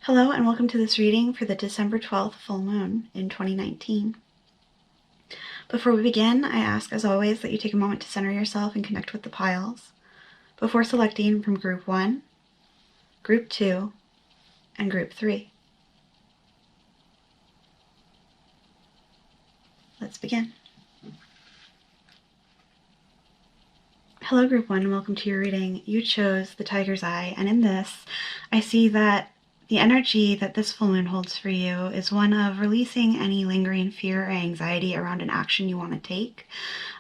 Hello and welcome to this reading for the December 12th full moon in 2019. Before we begin, I ask as always that you take a moment to center yourself and connect with the piles before selecting from Group 1, Group 2, and Group 3. Let's begin. Hello Group 1 and welcome to your reading. You chose the Tiger's Eye, and in this I see that the energy that this full moon holds for you is one of releasing any lingering fear or anxiety around an action you want to take,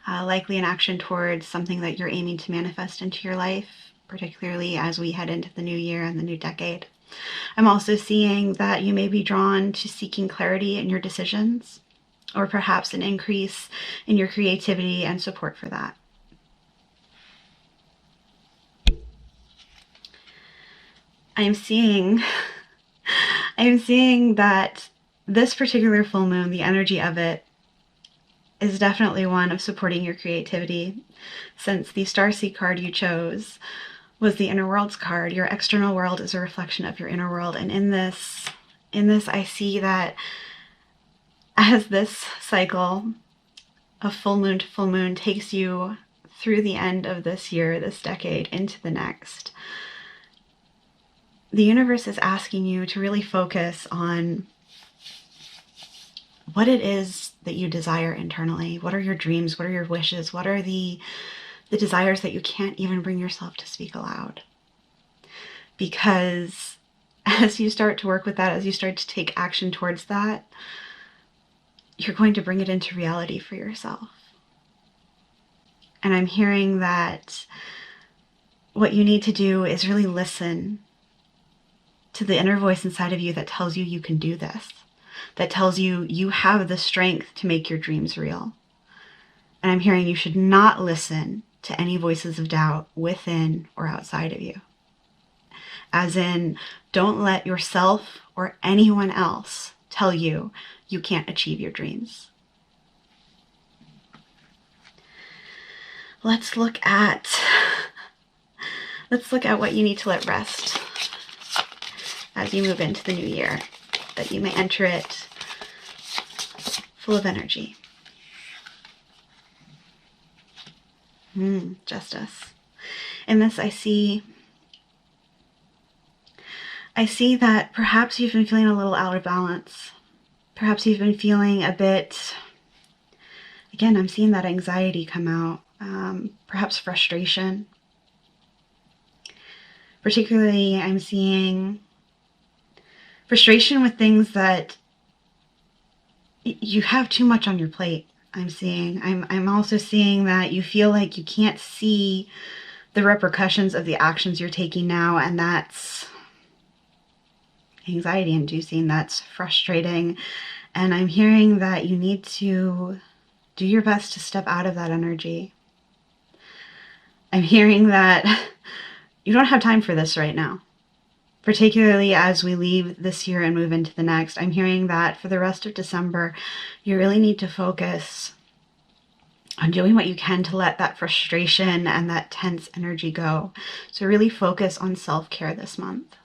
likely an action towards something that you're aiming to manifest into your life, particularly as we head into the new year and the new decade. I'm also seeing that you may be drawn to seeking clarity in your decisions, or perhaps an increase in your creativity and support for that. I am seeing that this particular full moon, the energy of it, is definitely one of supporting your creativity, since the Starseed card you chose was the Inner Worlds card. Your external world is a reflection of your inner world, and in this I see that as this cycle of full moon to full moon takes you through the end of this year, this decade, into the next, the universe is asking you to really focus on what it is that you desire internally. What are your dreams? What are your wishes? What are the desires that you can't even bring yourself to speak aloud? Because as you start to work with that, as you start to take action towards that, you're going to bring it into reality for yourself. And I'm hearing that what you need to do is really listen to the inner voice inside of you that tells you you can do this, that tells you you have the strength to make your dreams real. And I'm hearing you should not listen to any voices of doubt within or outside of you. As in, don't let yourself or anyone else tell you you can't achieve your dreams. Let's look at what you need to let rest as you move into the new year, that you may enter it full of energy. Justice. In this, I see that perhaps you've been feeling a little out of balance. Perhaps you've been feeling a bit, again, I'm seeing that anxiety come out, perhaps frustration. Particularly, I'm seeing frustration with things that you have too much on your plate. I'm also seeing that you feel like you can't see the repercussions of the actions you're taking now, and that's anxiety inducing, that's frustrating. And I'm hearing that you need to do your best to step out of that energy. I'm hearing that you don't have time for this right now. Particularly as we leave this year and move into the next, I'm hearing that for the rest of December, you really need to focus on doing what you can to let that frustration and that tense energy go. So really focus on self-care this month.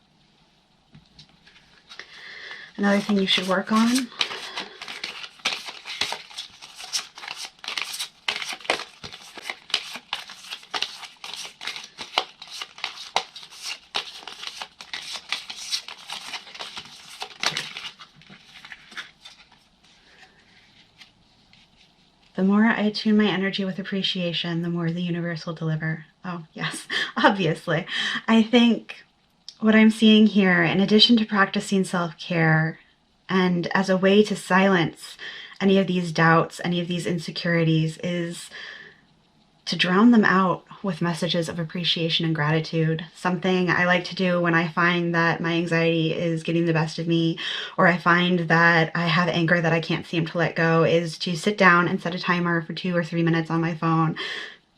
Another thing you should work on the more I attune my energy with appreciation, the more the universe will deliver. Oh, yes, obviously. I think what I'm seeing here, in addition to practicing self-care and as a way to silence any of these doubts, any of these insecurities, is to drown them out with messages of appreciation and gratitude. Something I like to do when I find that my anxiety is getting the best of me, or I find that I have anger that I can't seem to let go, is to sit down and set a timer for 2 or 3 minutes on my phone,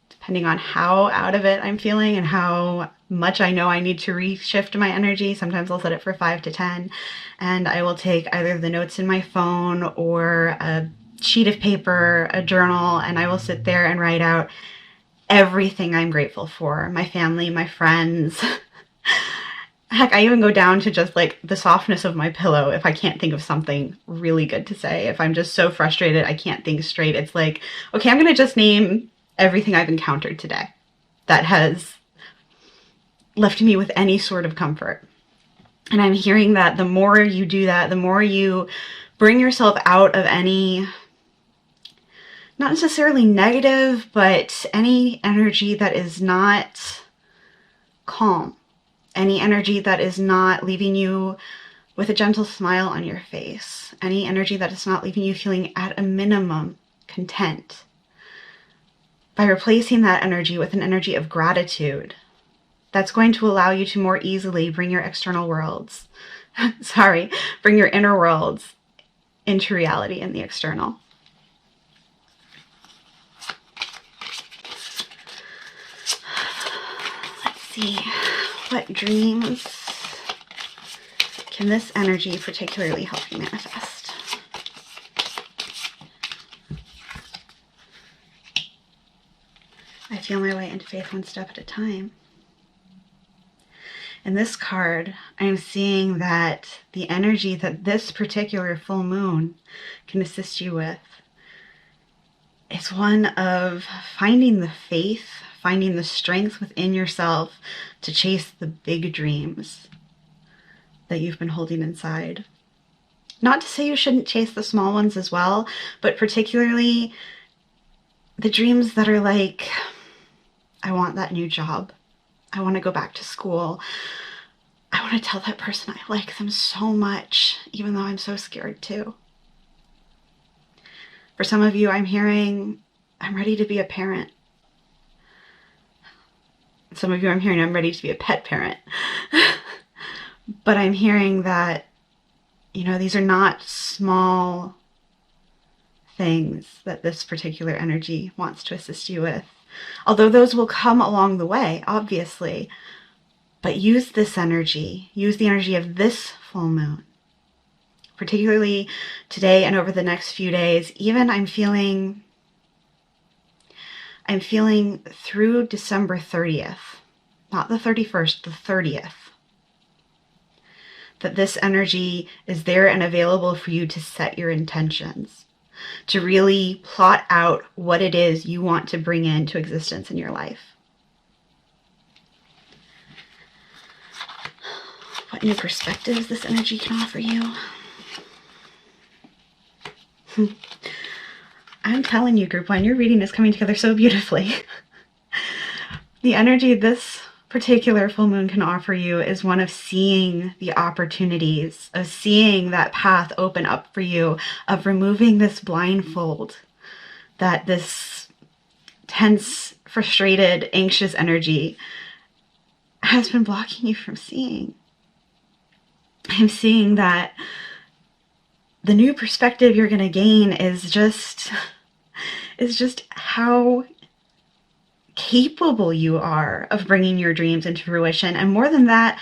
depending on how out of it I'm feeling and how much I know I need to reshift my energy. Sometimes I'll set it for 5 to 10, and I will take either the notes in my phone or a sheet of paper, a journal, and I will sit there and write out everything I'm grateful for, my family, my friends, Heck, I even go down to just like the softness of my pillow if I can't think of something really good to say. If I'm just so frustrated I can't think straight, it's like, okay, I'm going to just name everything I've encountered today that has left me with any sort of comfort. And I'm hearing that the more you do that, the more you bring yourself out of any, not necessarily negative, but any energy that is not calm, any energy that is not leaving you with a gentle smile on your face, any energy that is not leaving you feeling at a minimum content. By replacing that energy with an energy of gratitude, that's going to allow you to more easily bring your external worlds, bring your inner worlds into reality in the external. Let's see, what dreams can this energy particularly help you manifest? I feel my way into faith one step at a time. In this card, I'm seeing that the energy that this particular full moon can assist you with is one of finding the faith, finding the strength within yourself to chase the big dreams that you've been holding inside. Not to say you shouldn't chase the small ones as well, but particularly the dreams that are like, I want that new job. I want to go back to school. I want to tell that person I like them so much, even though I'm so scared too. For some of you, I'm hearing, I'm ready to be a parent. Some of you, I'm hearing, I'm ready to be a pet parent. But I'm hearing that, you know, these are not small things that this particular energy wants to assist you with. Although those will come along the way, obviously. But use this energy, use the energy of this full moon, particularly today and over the next few days. Even I'm feeling through December 30th, not the 31st, the 30th, that this energy is there and available for you to set your intentions, to really plot out what it is you want to bring into existence in your life. What new perspectives this energy can offer you. I'm telling you, group one, your reading is coming together so beautifully. The energy this particular full moon can offer you is one of seeing the opportunities, of seeing that path open up for you, of removing this blindfold that this tense, frustrated, anxious energy has been blocking you from seeing. I'm seeing that the new perspective you're going to gain is just how capable you are of bringing your dreams into fruition. And more than that,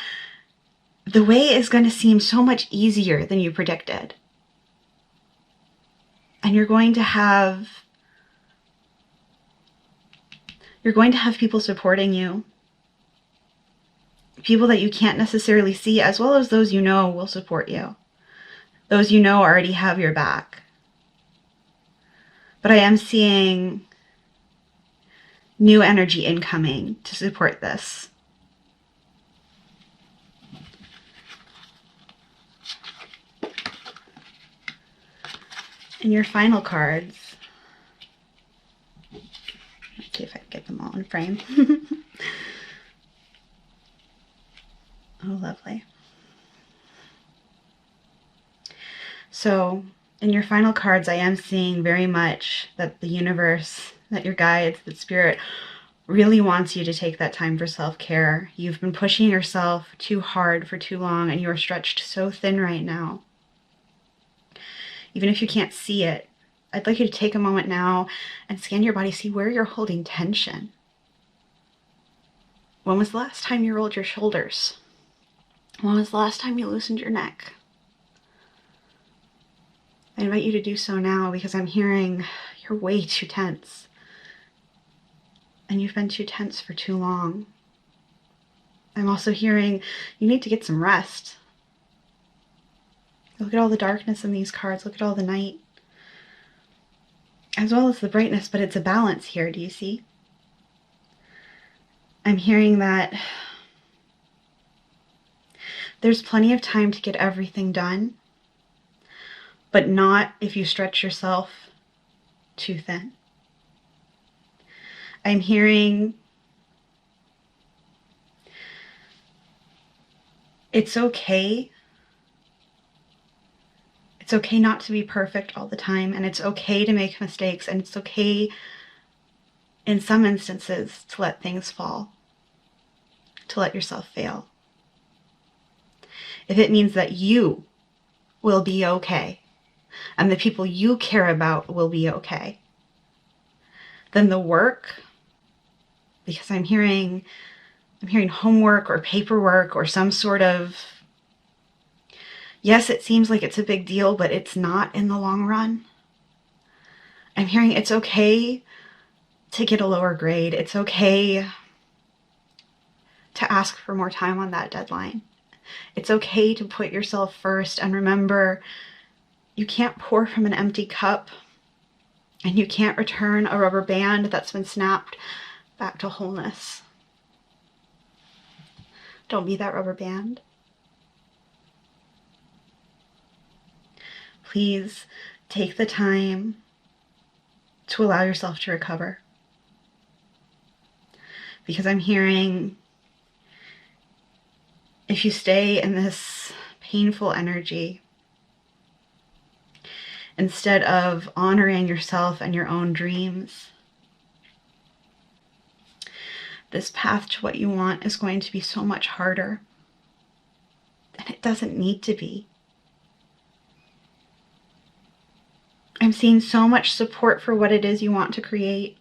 the way is going to seem so much easier than you predicted. And you're going to have people supporting you. People that you can't necessarily see, as well as those you know will support you. Those you know already have your back. But I am seeing new energy incoming to support this. And your final cards, let's see if I can get them all in frame. Oh, lovely. So in your final cards, I am seeing very much that the universe, that your guides, that spirit really wants you to take that time for self-care. You've been pushing yourself too hard for too long, and you are stretched so thin right now. Even if you can't see it, I'd like you to take a moment now and scan your body, see where you're holding tension. When was the last time you rolled your shoulders? When was the last time you loosened your neck? I invite you to do so now, because I'm hearing you're way too tense. And you've been too tense for too long. I'm also hearing you need to get some rest. Look at all the darkness in these cards. Look at all the night, as well as the brightness, but it's a balance here. Do you see? I'm hearing that there's plenty of time to get everything done, but not if you stretch yourself too thin. I'm hearing it's okay. It's okay not to be perfect all the time, and it's okay to make mistakes, and it's okay in some instances to let things fall, to let yourself fail. If it means that you will be okay and the people you care about will be okay, then the work, because I'm hearing homework or paperwork or some sort of, yes, it seems like it's a big deal, but it's not in the long run. I'm hearing it's okay to get a lower grade. It's okay to ask for more time on that deadline. It's okay to put yourself first, and remember, you can't pour from an empty cup, and you can't return a rubber band that's been snapped back to wholeness. Don't be that rubber band. Please take the time to allow yourself to recover. Because I'm hearing if you stay in this painful energy, instead of honoring yourself and your own dreams, this path to what you want is going to be so much harder. And it doesn't need to be. I'm seeing so much support for what it is you want to create.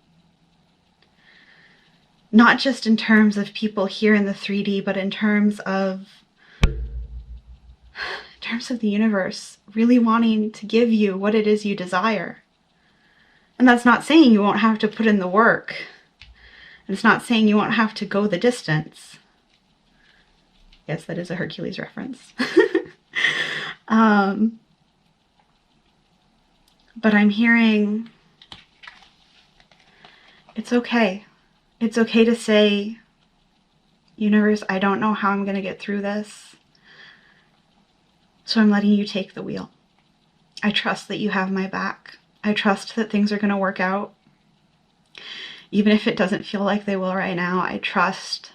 Not just in terms of people here in the 3D, but in terms of the universe really wanting to give you what it is you desire. And that's not saying you won't have to put in the work. And it's not saying you won't have to go the distance. Yes, that is a Hercules reference. But I'm hearing it's okay. It's okay to say, universe, I don't know how I'm going to get through this, so I'm letting you take the wheel. I trust that you have my back. I trust that things are going to work out. Even if it doesn't feel like they will right now, I trust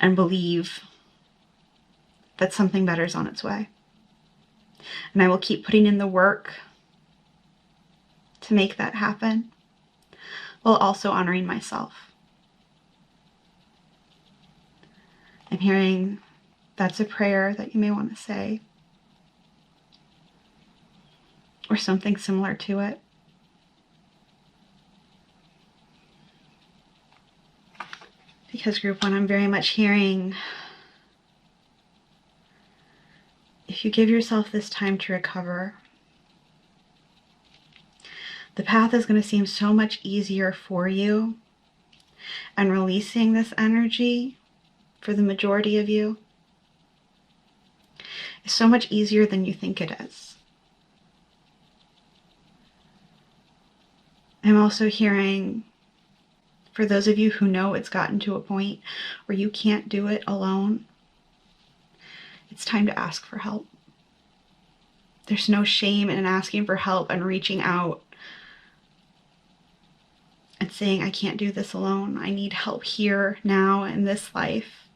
and believe that something better is on its way. And I will keep putting in the work to make that happen, while also honoring myself. I'm hearing that's a prayer that you may want to say, or something similar to it. Because group 1, I'm very much hearing if you give yourself this time to recover, the path is going to seem so much easier for you, and releasing this energy for the majority of you is so much easier than you think it is. I'm also hearing, for those of you who know it's gotten to a point where you can't do it alone, it's time to ask for help. There's no shame in asking for help and reaching out and saying, I can't do this alone. I need help here, now, in this life.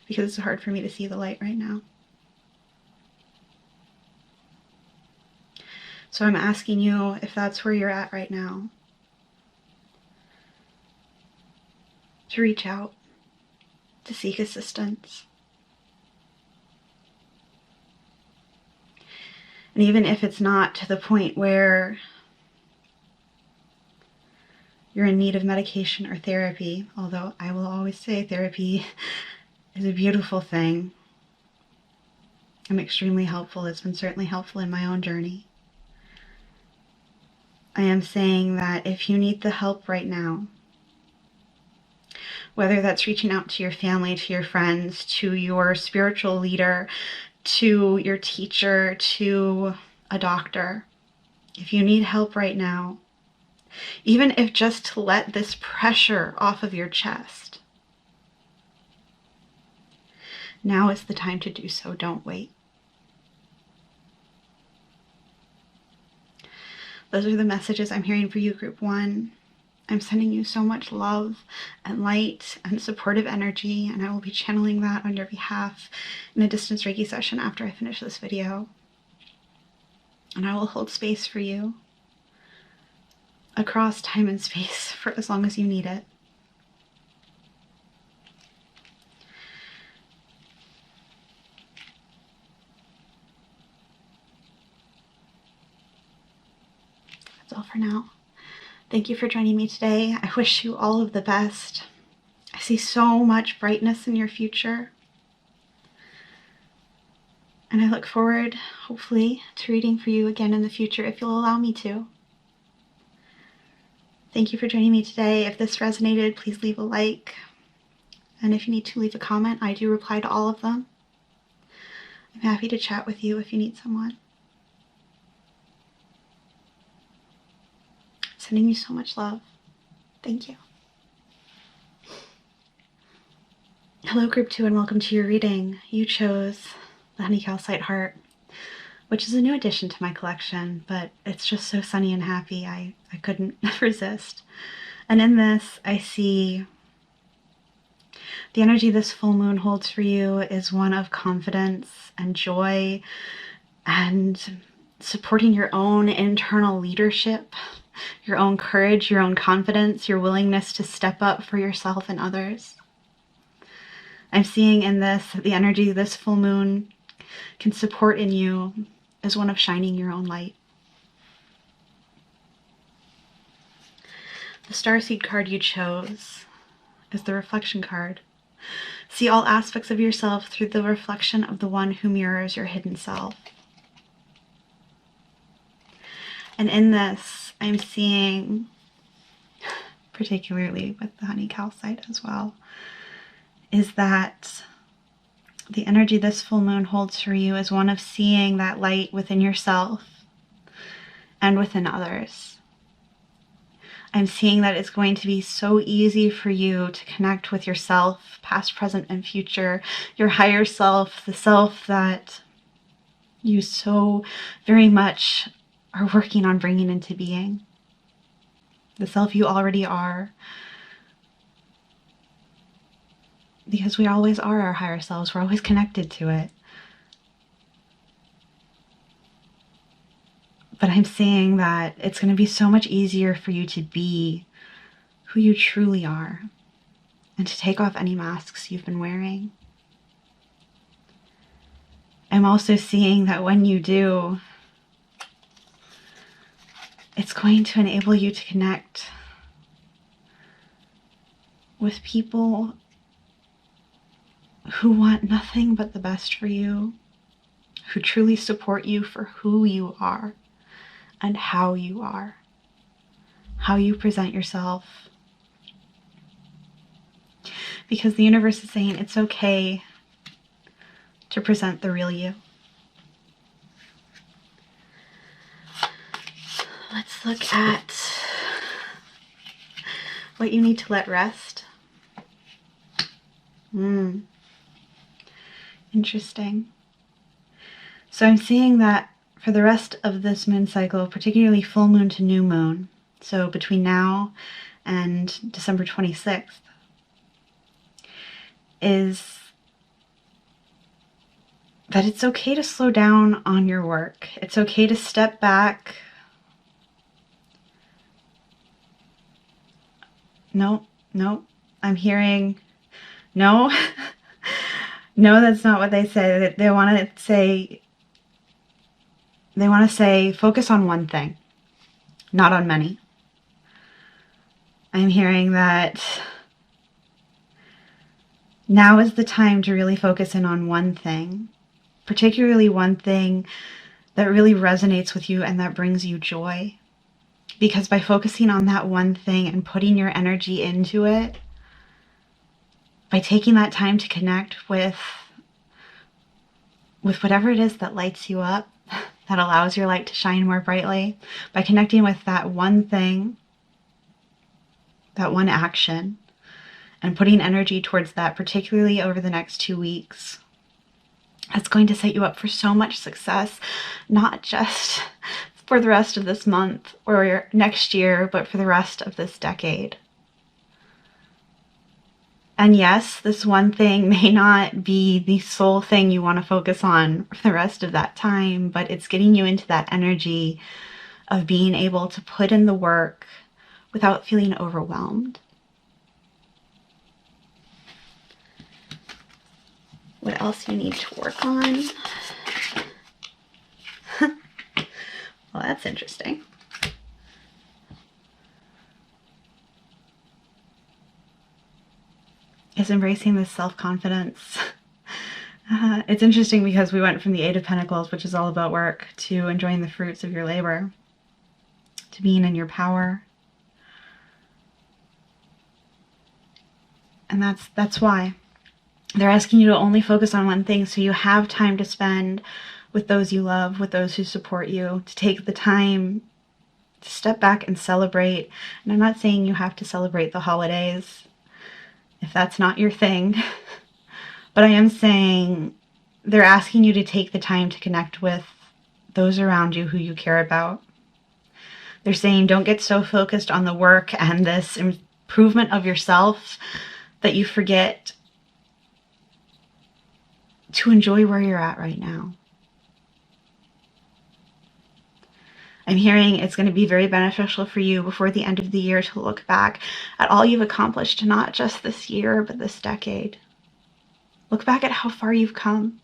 Because it's hard for me to see the light right now. So I'm asking you, if that's where you're at right now, to reach out, to seek assistance. And even if it's not to the point where you're in need of medication or therapy, although I will always say therapy is a beautiful thing. I'm extremely helpful. It's been certainly helpful in my own journey. I am saying that if you need the help right now, whether that's reaching out to your family, to your friends, to your spiritual leader, to your teacher, to a doctor. If you need help right now, even if just to let this pressure off of your chest, now is the time to do so. Don't wait. Those are the messages I'm hearing for you, Group 1. I'm sending you so much love and light and supportive energy, and I will be channeling that on your behalf in a distance Reiki session after I finish this video. And I will hold space for you across time and space for as long as you need it. That's all for now. Thank you for joining me today. I wish you all of the best. I see so much brightness in your future. And I look forward, hopefully, to reading for you again in the future if you'll allow me to. Thank you for joining me today. If this resonated, please leave a like. And if you need to leave a comment, I do reply to all of them. I'm happy to chat with you if you need someone. Sending you so much love. Thank you. Hello, Group 2, and welcome to your reading. You chose the Honey Calcite Heart, which is a new addition to my collection, but it's just so sunny and happy, I couldn't resist. And in this, I see the energy this full moon holds for you is one of confidence and joy and supporting your own internal leadership, your own courage, your own confidence, your willingness to step up for yourself and others. I'm seeing in this the energy this full moon can support in you is one of shining your own light. The Starseed card you chose is the reflection card. See all aspects of yourself through the reflection of the one who mirrors your hidden self. And in this, I'm seeing, particularly with the Honey Calcite as well, is that the energy this full moon holds for you is one of seeing that light within yourself and within others. I'm seeing that it's going to be so easy for you to connect with yourself, past, present, and future, your higher self, the self that you so very much are working on bringing into being, the self you already are. Because we always are our higher selves. We're always connected to it. But I'm seeing that it's going to be so much easier for you to be who you truly are and to take off any masks you've been wearing. I'm also seeing that when you do, it's going to enable you to connect with people who want nothing but the best for you, who truly support you for who you are and how you are, how you present yourself. Because the universe is saying it's okay to present the real you. Let's look at what you need to let rest. Interesting. So I'm seeing that for the rest of this moon cycle, particularly full moon to new moon, so between now and December 26th, is that it's okay to slow down on your work. It's okay to step back. No, I'm hearing no. No, that's not what they say. They want to say focus on one thing, not on many. I'm hearing that now is the time to really focus in on one thing, particularly one thing that really resonates with you and that brings you joy. Because by focusing on that one thing and putting your energy into it, by taking that time to connect with whatever it is that lights you up, that allows your light to shine more brightly, by connecting with that one thing, that one action, and putting energy towards that, particularly over the next 2 weeks, that's going to set you up for so much success, not just for the rest of this month or next year, but for the rest of this decade. And yes, this one thing may not be the sole thing you want to focus on for the rest of that time, but it's getting you into that energy of being able to put in the work without feeling overwhelmed. What else you need to work on? Well, that's interesting. Is embracing this self-confidence. It's interesting because we went from the Eight of Pentacles, which is all about work, to enjoying the fruits of your labor, to being in your power. And that's why. They're asking you to only focus on one thing so you have time to spend with those you love, with those who support you, to take the time to step back and celebrate. And I'm not saying you have to celebrate the holidays if that's not your thing, but I am saying they're asking you to take the time to connect with those around you who you care about. They're saying don't get so focused on the work and this improvement of yourself that you forget to enjoy where you're at right now. I'm hearing it's going to be very beneficial for you before the end of the year to look back at all you've accomplished, not just this year, but this decade. Look back at how far you've come,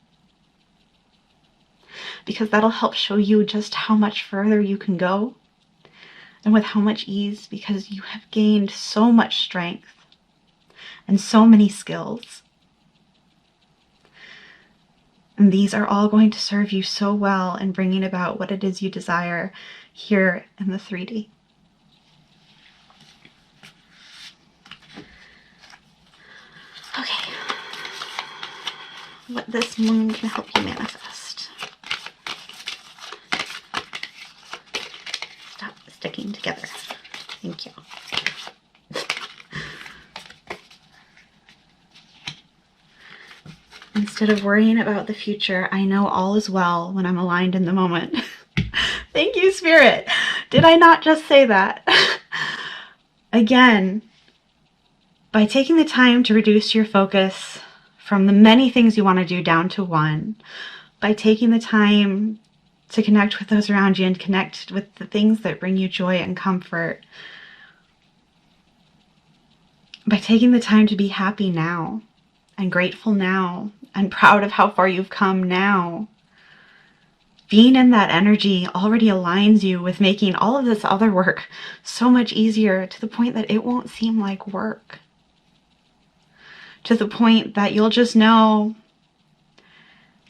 because that'll help show you just how much further you can go, and with how much ease, because you have gained so much strength and so many skills. And these are all going to serve you so well in bringing about what it is you desire here in the 3D. Okay. What this moon can help you manifest. Stop sticking together. Thank you. Instead of worrying about the future, I know all is well when I'm aligned in the moment. Thank you, Spirit. Did I not just say that? Again, by taking the time to reduce your focus from the many things you want to do down to one, by taking the time to connect with those around you and connect with the things that bring you joy and comfort, by taking the time to be happy now and grateful now and proud of how far you've come now, being in that energy already aligns you with making all of this other work so much easier, to the point that it won't seem like work. To the point that you'll just know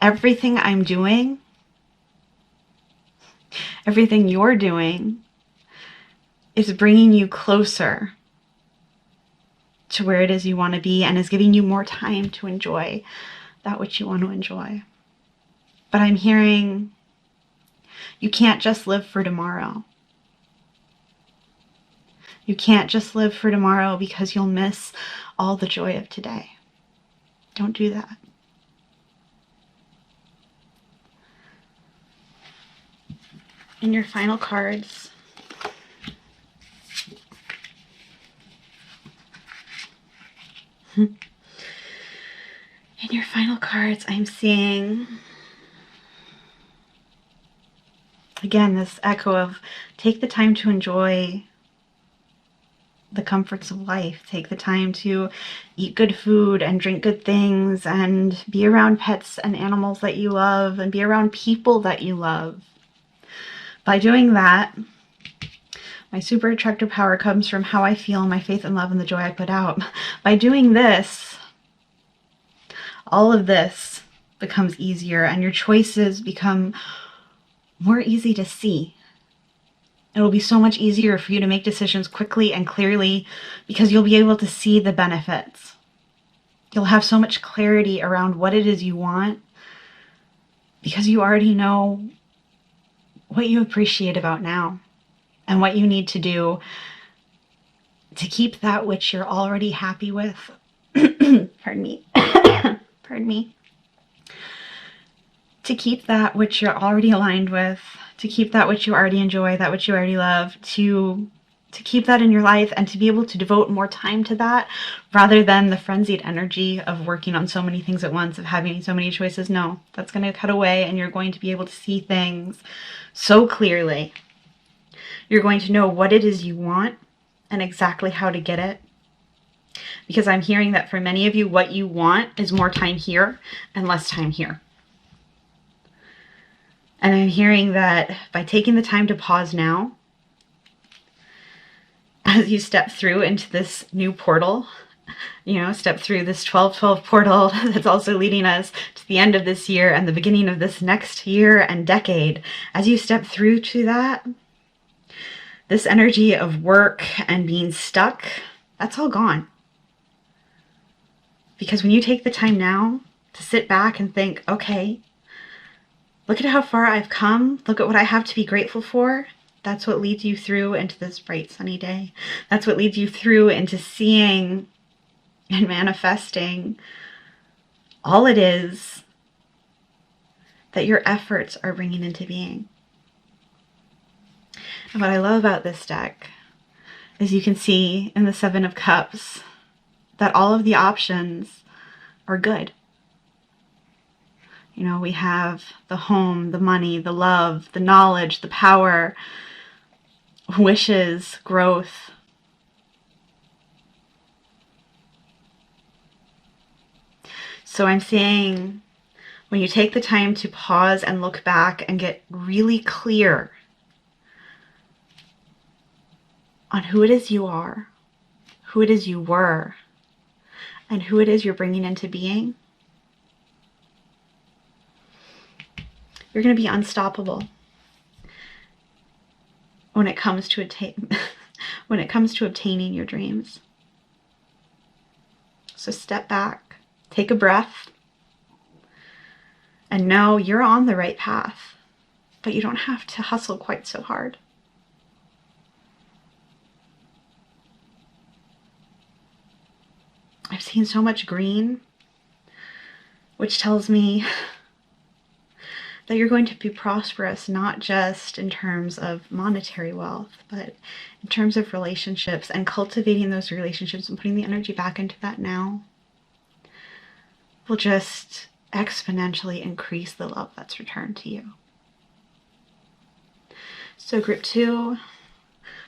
everything I'm doing, everything you're doing, is bringing you closer to where it is you want to be, and is giving you more time to enjoy that which you want to enjoy. But I'm hearing you can't just live for tomorrow. You can't just live for tomorrow, because you'll miss all the joy of today. Don't do that. In your final cards, I'm seeing, again, this echo of take the time to enjoy the comforts of life. Take the time to eat good food and drink good things and be around pets and animals that you love and be around people that you love. By doing that, my super attractor power comes from how I feel, my faith and love, and the joy I put out. By doing this, all of this becomes easier, and your choices become more easy to see. It'll be so much easier for you to make decisions quickly and clearly, because you'll be able to see the benefits. You'll have so much clarity around what it is you want because you already know what you appreciate about now and what you need to do to keep that which you're already happy with. Pardon me. Pardon me. To keep that which you're already aligned with, to keep that which you already enjoy, that which you already love, to keep that in your life and to be able to devote more time to that rather than the frenzied energy of working on so many things at once, of having so many choices. No, that's going to cut away and you're going to be able to see things so clearly. You're going to know what it is you want and exactly how to get it. Because I'm hearing that for many of you, what you want is more time here and less time here. And I'm hearing that by taking the time to pause now, as you step through into this new portal, step through this 12/12 portal that's also leading us to the end of this year and the beginning of this next year and decade, as you step through to that, this energy of work and being stuck, that's all gone. Because when you take the time now to sit back and think, okay, look at how far I've come, look at what I have to be grateful for, that's what leads you through into this bright sunny day. That's what leads you through into seeing and manifesting all it is that your efforts are bringing into being. And what I love about this deck is you can see in the Seven of Cups that all of the options are good. We have the home, the money, the love, the knowledge, the power, wishes, growth. So I'm saying when you take the time to pause and look back and get really clear on who it is you are, who it is you were, and who it is you're bringing into being, you're going to be unstoppable when it comes to obtaining your dreams. So step back, take a breath, and know you're on the right path, but you don't have to hustle quite so hard. I've seen so much green, which tells me that you're going to be prosperous, not just in terms of monetary wealth, but in terms of relationships, and cultivating those relationships and putting the energy back into that now will just exponentially increase the love that's returned to you. So group 2,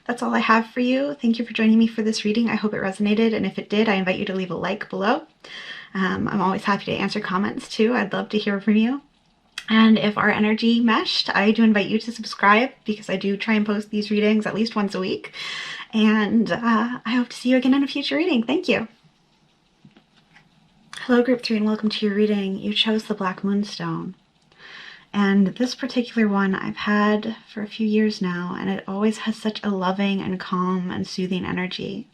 that's all I have for you. Thank you for joining me for this reading. I hope it resonated, and if it did, I invite you to leave a like below. I'm always happy to answer comments too. I'd love to hear from you. And if our energy meshed, I do invite you to subscribe, because I do try and post these readings at least once a week. And I hope to see you again in a future reading. Thank you. Hello group 3, and welcome to your reading. You chose the Black Moonstone. And this particular one I've had for a few years now, and it always has such a loving and calm and soothing energy.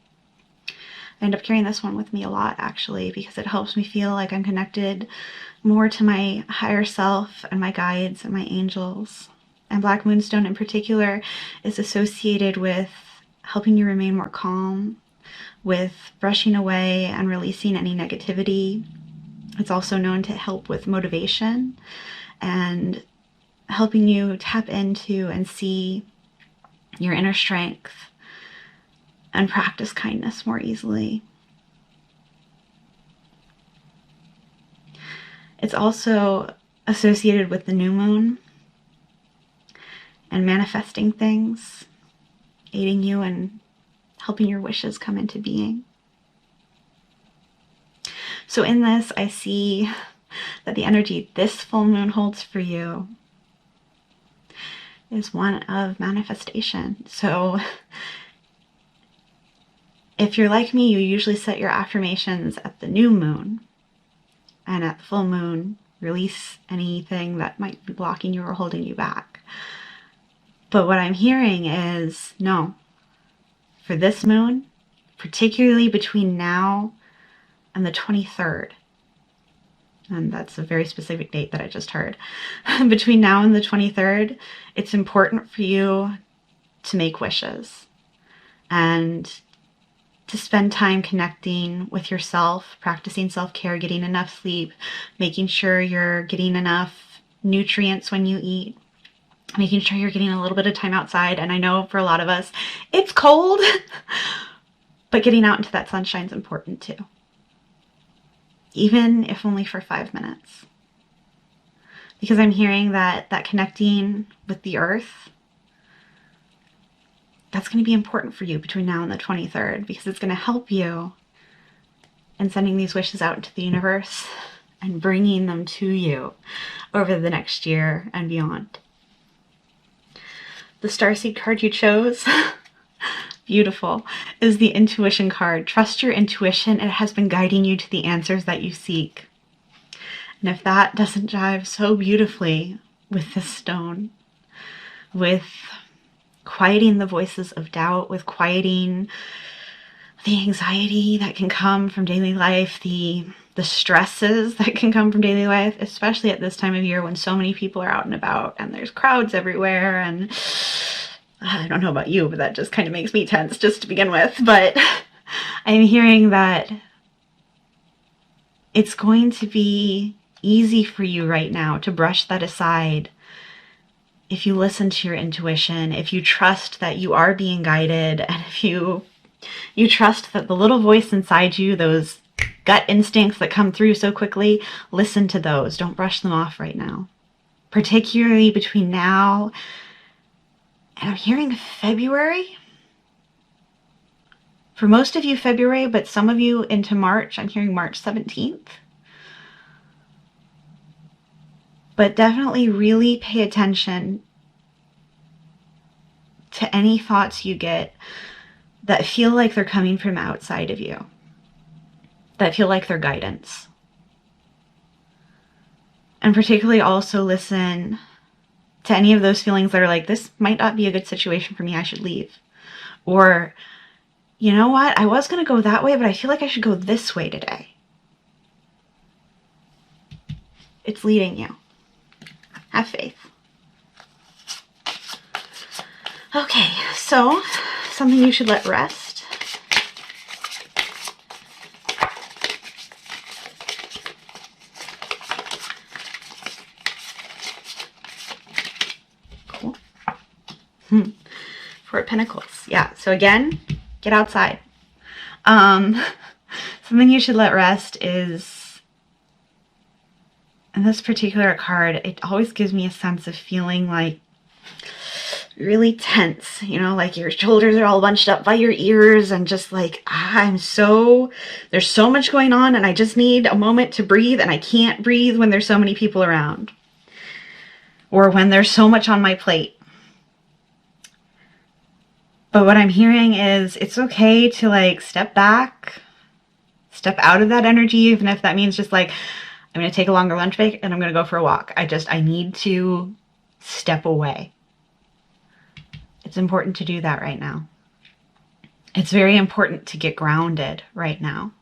I end up carrying this one with me a lot, actually, because it helps me feel like I'm connected more to my higher self and my guides and my angels. And Black Moonstone in particular is associated with helping you remain more calm, with brushing away and releasing any negativity. It's also known to help with motivation and helping you tap into and see your inner strength and practice kindness more easily. It's also associated with the new moon and manifesting things, aiding you in helping your wishes come into being. So in this, I see that the energy this full moon holds for you is one of manifestation. So if you're like me, you usually set your affirmations at the new moon, and at the full moon, release anything that might be blocking you or holding you back. But what I'm hearing is, no, for this moon, particularly between now and the 23rd, and that's a very specific date that I just heard, between now and the 23rd, it's important for you to make wishes and to spend time connecting with yourself, practicing self-care, getting enough sleep, making sure you're getting enough nutrients when you eat, making sure you're getting a little bit of time outside. And I know for a lot of us, it's cold, but getting out into that sunshine is important too. Even if only for 5 minutes. Because I'm hearing that connecting with the earth, that's going to be important for you between now and the 23rd, because it's going to help you in sending these wishes out into the universe and bringing them to you over the next year and beyond. The starseed card you chose, beautiful, is the intuition card. Trust your intuition. It has been guiding you to the answers that you seek. And if that doesn't jive so beautifully with this stone, with quieting the voices of doubt, with quieting the anxiety that can come from daily life, the stresses that can come from daily life, especially at this time of year when so many people are out and about and there's crowds everywhere. And I don't know about you, but that just kind of makes me tense just to begin with. But I'm hearing that it's going to be easy for you right now to brush that aside if you listen to your intuition, if you trust that you are being guided, and if you trust that the little voice inside you, those gut instincts that come through so quickly, listen to those. Don't brush them off right now. Particularly between now and I'm hearing February. For most of you, February, but some of you into March. I'm hearing March 17th. But definitely really pay attention to any thoughts you get that feel like they're coming from outside of you, that feel like they're guidance. And particularly also listen to any of those feelings that are like, this might not be a good situation for me, I should leave. Or, you know what, I was going to go that way, but I feel like I should go this way today. It's leading you. Have faith. Okay, so something you should let rest. Cool. Four of Pentacles. Yeah, so again, get outside. Something you should let rest is, in this particular card, it always gives me a sense of feeling like really tense, you know, like your shoulders are all bunched up by your ears and just like, there's so much going on and I just need a moment to breathe, and I can't breathe when there's so many people around or when there's so much on my plate. But what I'm hearing is it's okay to like step back, step out of that energy, even if that means just like, I'm going to take a longer lunch break and I'm going to go for a walk. I need to step away. It's important to do that right now. It's very important to get grounded right now.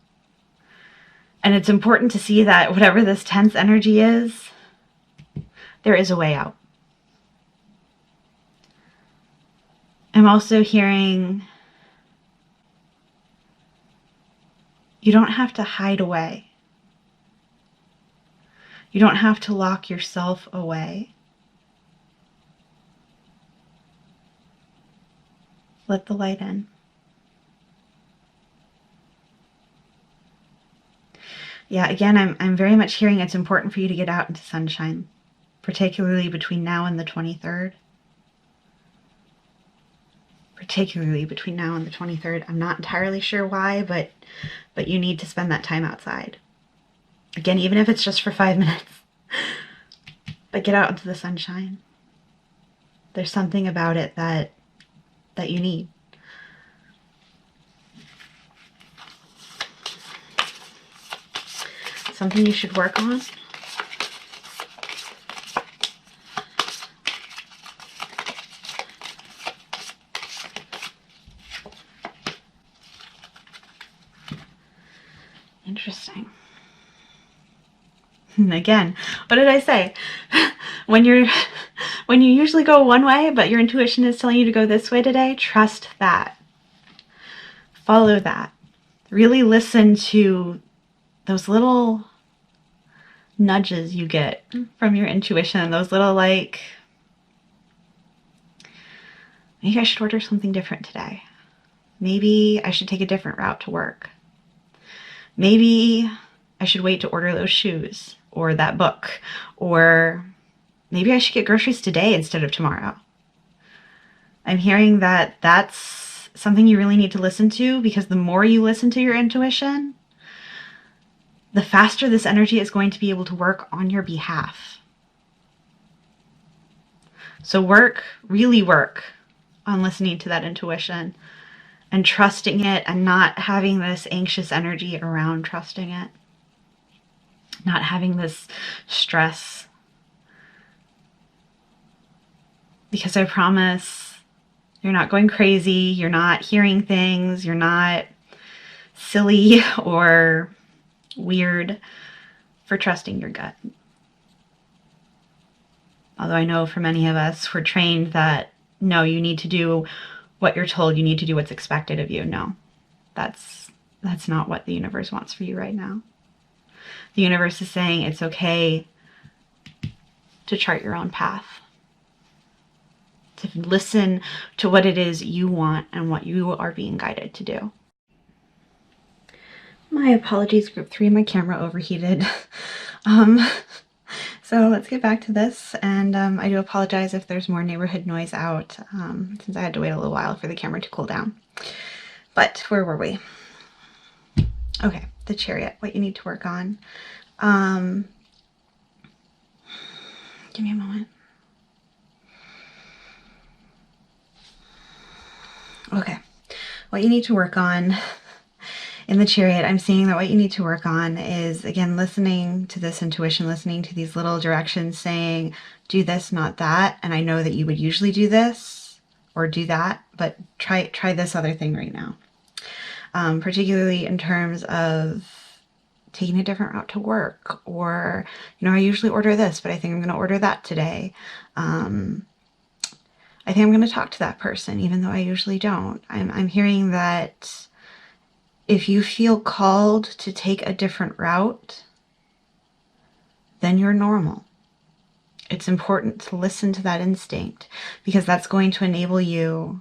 And it's important to see that whatever this tense energy is, there is a way out. I'm also hearing you don't have to hide away. You don't have to lock yourself away. Let the light in. Yeah, again, I'm very much hearing it's important for you to get out into sunshine, particularly between now and the 23rd. Particularly between now and the 23rd. I'm not entirely sure why, but you need to spend that time outside. Again, even if it's just for 5 minutes. But get out into the sunshine. There's something about it that you need. Something you should work on. Interesting. Again, what did I say? When you usually go one way, but your intuition is telling you to go this way today, trust that. Follow that. Really listen to those little nudges you get from your intuition, those little like, maybe I should order something different today. Maybe I should take a different route to work. Maybe I should wait to order those shoes or that book, or maybe I should get groceries today instead of tomorrow. I'm hearing that that's something you really need to listen to, because the more you listen to your intuition, the faster this energy is going to be able to work on your behalf. So really work on listening to that intuition and trusting it, and not having this anxious energy around trusting it. Not having this stress. Because I promise you're not going crazy, you're not hearing things, you're not silly or weird for trusting your gut. Although I know for many of us, we're trained that, no, you need to do what you're told, you need to do what's expected of you. No, that's not what the universe wants for you right now. The universe is saying it's okay to chart your own path, to listen to what it is you want and what you are being guided to do. My apologies, group 3, my camera overheated. So let's get back to this, and I do apologize if there's more neighborhood noise out, since I had to wait a little while for the camera to cool down. But where were we? Okay, the Chariot, what you need to work on. Give me a moment. Okay, what you need to work on in the Chariot, I'm seeing that what you need to work on is, again, listening to this intuition, listening to these little directions saying, do this, not that. And I know that you would usually do this or do that, but try this other thing right now. Particularly in terms of taking a different route to work, or, I usually order this, but I think I'm going to order that today. I think I'm going to talk to that person, even though I usually don't. I'm hearing that if you feel called to take a different route, then you're normal. It's important to listen to that instinct, because that's going to enable you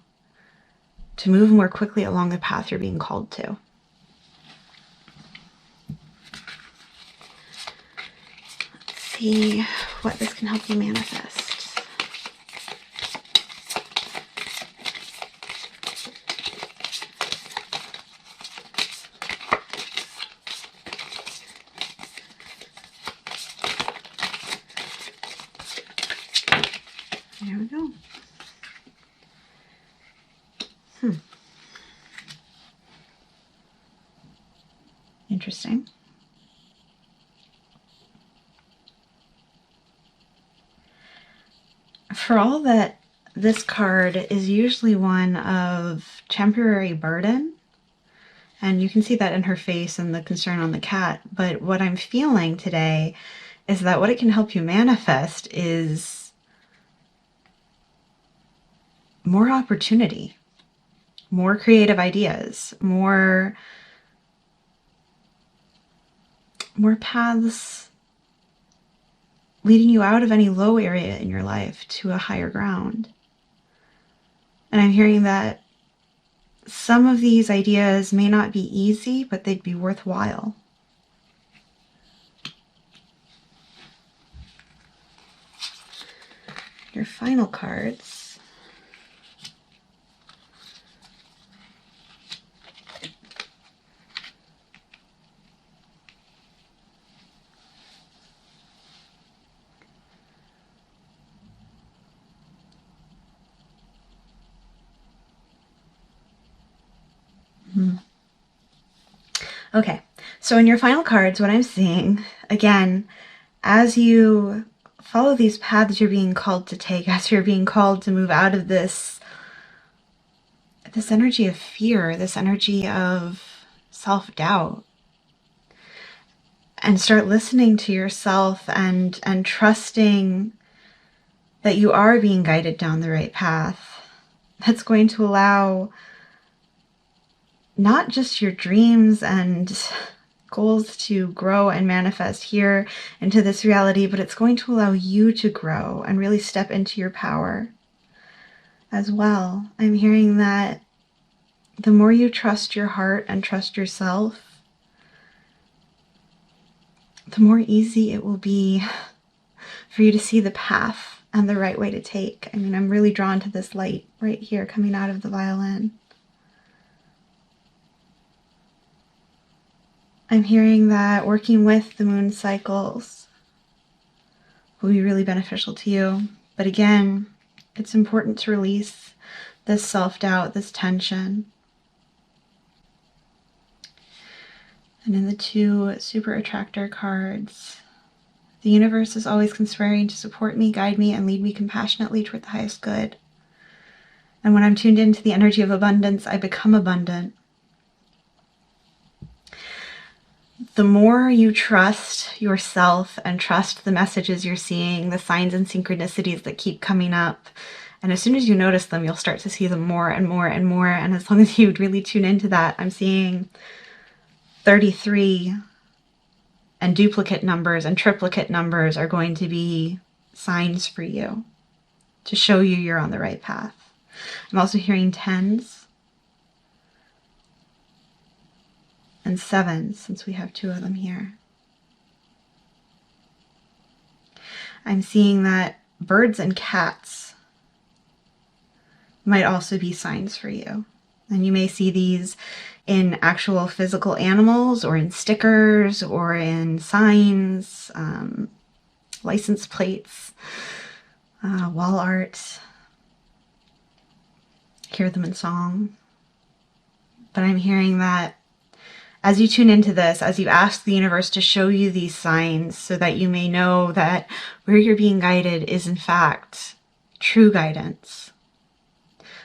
to move more quickly along the path you're being called to. Let's see what this can help you manifest. There we go. Interesting. For all that this card is usually one of temporary burden, and you can see that in her face and the concern on the cat, but what I'm feeling today is that what it can help you manifest is more opportunity, more creative ideas, more paths leading you out of any low area in your life to a higher ground. And I'm hearing that some of these ideas may not be easy, but they'd be worthwhile. Your final cards. Okay, so in your final cards, what I'm seeing, again, as you follow these paths you're being called to take, as you're being called to move out of this energy of fear, this energy of self-doubt, and start listening to yourself and trusting that you are being guided down the right path. That's going to allow not just your dreams and goals to grow and manifest here into this reality, but it's going to allow you to grow and really step into your power as well. I'm hearing that the more you trust your heart and trust yourself, the more easy it will be for you to see the path and the right way to take. I mean, I'm really drawn to this light right here coming out of the violin. I'm hearing that working with the moon cycles will be really beneficial to you. But again, it's important to release this self-doubt, this tension. And in the 2 super attractor cards, the universe is always conspiring to support me, guide me, and lead me compassionately toward the highest good. And when I'm tuned into the energy of abundance, I become abundant. The more you trust yourself and trust the messages you're seeing, the signs and synchronicities that keep coming up, and as soon as you notice them, you'll start to see them more and more and more. And as long as you really tune into that, I'm seeing 33 and duplicate numbers and triplicate numbers are going to be signs for you to show you you're on the right path. I'm also hearing 10s and 7s, since we have 2 of them here. I'm seeing that birds and cats might also be signs for you. And you may see these in actual physical animals or in stickers or in signs, license plates, wall art. Hear them in song. But I'm hearing that as you tune into this, as you ask the universe to show you these signs so that you may know that where you're being guided is in fact true guidance.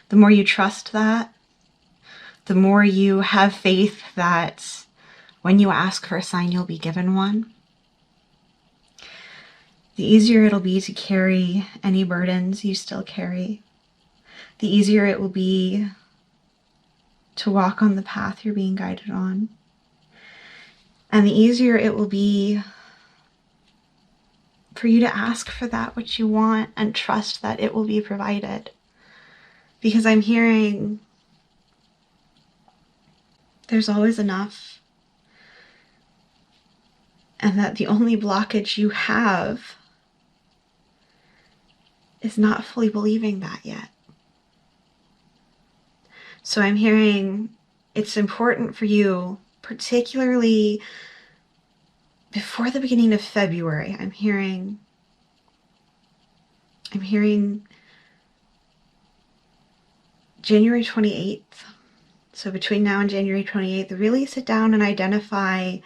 The more you trust that, the more you have faith that when you ask for a sign, you'll be given one, the easier it'll be to carry any burdens you still carry. The easier it will be to walk on the path you're being guided on. And the easier it will be for you to ask for that which you want and trust that it will be provided. Because I'm hearing there's always enough, and that the only blockage you have is not fully believing that yet. So I'm hearing it's important for you, particularly before the beginning of February, I'm hearing January 28th. So between now and January 28th, really sit down and identify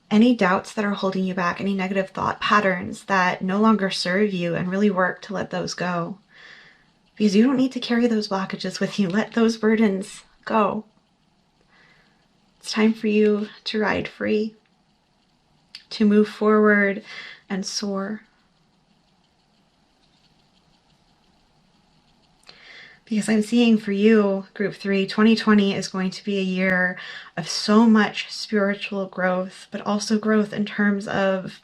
any doubts that are holding you back, any negative thought patterns that no longer serve you, and really work to let those go. Because you don't need to carry those blockages with you. Let those burdens go. It's time for you to ride free, to move forward and soar. Because I'm seeing for you, Group 3, 2020 is going to be a year of so much spiritual growth, but also growth in terms of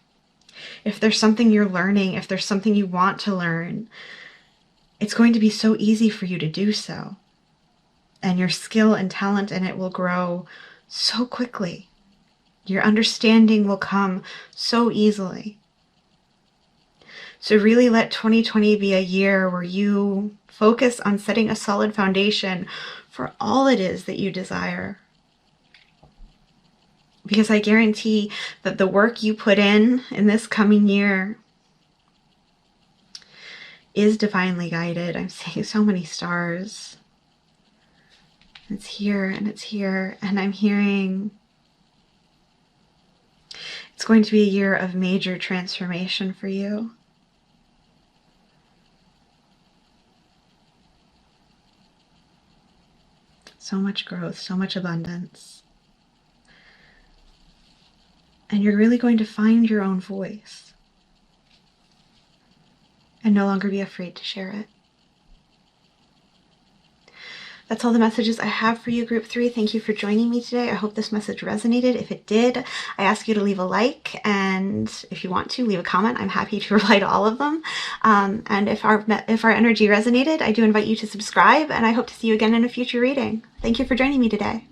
if there's something you're learning, if there's something you want to learn, it's going to be so easy for you to do so. And your skill and talent in it will grow so quickly. Your understanding will come so easily. So really let 2020 be a year where you focus on setting a solid foundation for all it is that you desire. Because I guarantee that the work you put in this coming year is divinely guided. I'm seeing so many stars. It's here and it's here, and I'm hearing it's going to be a year of major transformation for you. So much growth, so much abundance. And you're really going to find your own voice and no longer be afraid to share it. That's all the messages I have for you, Group 3. Thank you for joining me today. I hope this message resonated. If it did, I ask you to leave a like, and if you want to, leave a comment. I'm happy to reply to all of them. And if our energy resonated, I do invite you to subscribe, and I hope to see you again in a future reading. Thank you for joining me today.